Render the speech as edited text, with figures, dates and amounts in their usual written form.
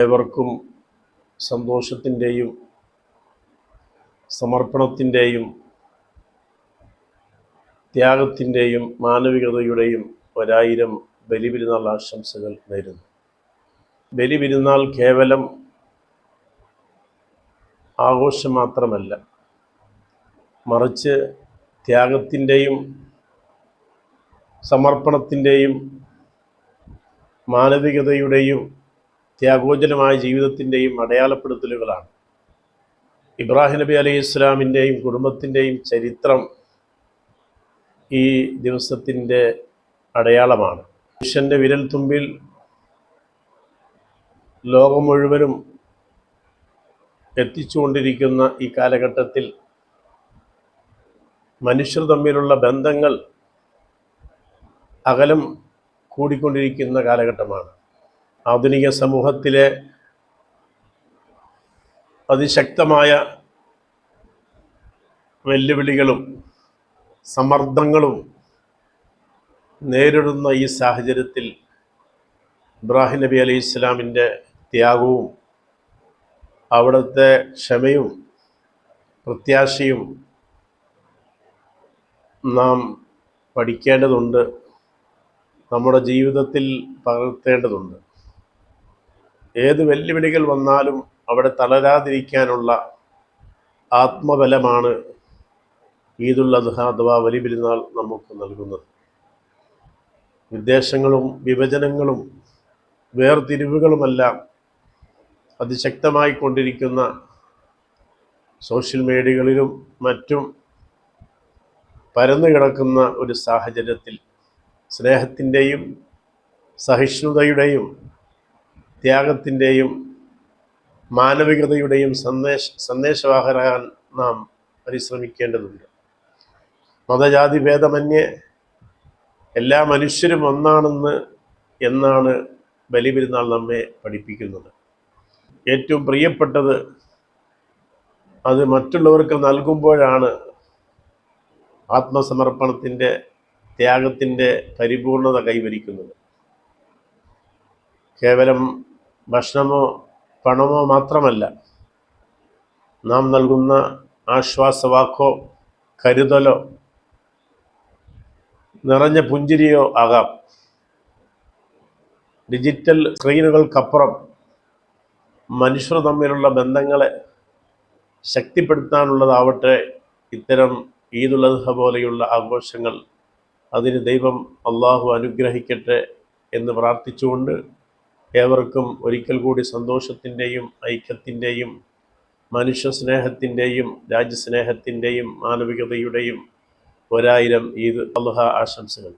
ഏവർക്കും സന്തോഷത്തിൻ്റെയും സമർപ്പണത്തിൻ്റെയും ത്യാഗത്തിൻ്റെയും മാനവികതയുടെയും ഒരായിരം ബലിപെരുന്നാൾ ആശംസകൾ നേരുന്നു. ബലിപെരുന്നാൾ കേവലം ആഘോഷം മാത്രമല്ല, മറിച്ച് ത്യാഗത്തിൻ്റെയും സമർപ്പണത്തിൻ്റെയും മാനവികതയുടെയും ത്യാഗോജ്ജലമായ ജീവിതത്തിൻ്റെയും അടയാളപ്പെടുത്തലുകളാണ്. ഇബ്രാഹിം നബി അലൈഹി ഇസ്ലാമിൻ്റെയും കുടുംബത്തിൻ്റെയും ചരിത്രം ഈ ദിവസത്തിൻ്റെ അടയാളമാണ്. മനുഷ്യൻ്റെ വിരൽത്തുമ്പിൽ ലോകം മുഴുവനും എത്തിച്ചുകൊണ്ടിരിക്കുന്ന ഈ കാലഘട്ടത്തിൽ മനുഷ്യർ തമ്മിലുള്ള ബന്ധങ്ങൾ അകലം കൂടിക്കൊണ്ടിരിക്കുന്ന കാലഘട്ടമാണ്. ആധുനിക സമൂഹത്തിലെ അതിശക്തമായ വെല്ലുവിളികളും സമ്മർദ്ദങ്ങളും നേരിടുന്ന ഈ സാഹചര്യത്തിൽ ഇബ്രാഹിം നബി അലൈഹി ഇസ്ലാമിൻ്റെ ത്യാഗവും അവിടുത്തെ ക്ഷമയും പ്രത്യാശയും നാം പഠിക്കേണ്ടതുണ്ട്, നമ്മുടെ ജീവിതത്തിൽ പകർത്തേണ്ടതുണ്ട്. ഏത് വെല്ലുവിളികൾ വന്നാലും അവിടെ തളരാതിരിക്കാനുള്ള ആത്മബലമാണ് ഈദുൽ അദ്ഹ അഥവാ ബലിപെരുന്നാൾ നമുക്ക് നൽകുന്നത്. വിദ്വേഷങ്ങളും വിഭജനങ്ങളും വേർതിരിവുകളുമെല്ലാം അതിശക്തമായി കൊണ്ടിരിക്കുന്ന സോഷ്യൽ മീഡിയകളിലും മറ്റും പരന്നു കിടക്കുന്ന ഒരു സാഹചര്യത്തിൽ സ്നേഹത്തിൻ്റെയും സഹിഷ്ണുതയുടെയും ത്യാഗത്തിൻ്റെയും മാനവികതയുടെയും സന്ദേശവാഹകരാകാൻ നാം പരിശ്രമിക്കേണ്ടതുണ്ട്. മതജാതി ഭേദമന്യേ എല്ലാ മനുഷ്യരും എന്നാണ് ബലിപെരുന്നാൾ നമ്മെ പഠിപ്പിക്കുന്നത്. ഏറ്റവും പ്രിയപ്പെട്ടത് അത് മറ്റുള്ളവർക്ക് നൽകുമ്പോഴാണ് ആത്മസമർപ്പണത്തിൻ്റെ ത്യാഗത്തിൻ്റെ പരിപൂർണത കൈവരിക്കുന്നത്. കേവലം ഭക്ഷണമോ പണമോ മാത്രമല്ല, നാം നൽകുന്ന ആശ്വാസവാക്കോ കരുതലോ നിറഞ്ഞ പുഞ്ചിരിയോ ആകാം. ഡിജിറ്റൽ സ്ക്രീനുകൾക്കപ്പുറം മനുഷ്യർ തമ്മിലുള്ള ബന്ധങ്ങളെ ശക്തിപ്പെടുത്താനുള്ളതാവട്ടെ ഇത്തരം ഈദുൽ അദ്ഹ പോലെയുള്ള ആഘോഷങ്ങൾ. അതിന് ദൈവം അള്ളാഹു അനുഗ്രഹിക്കട്ടെ എന്ന് പ്രാർത്ഥിച്ചുകൊണ്ട് ഏവർക്കും ഒരിക്കൽ കൂടി സന്തോഷത്തിൻ്റെയും ഐക്യത്തിൻ്റെയും മനുഷ്യസ്നേഹത്തിൻ്റെയും രാജ്യസ്നേഹത്തിൻ്റെയും മാനവികതയുടെയും ഒരായിരം ഈദ് അദ്ഹ ആശംസകൾ.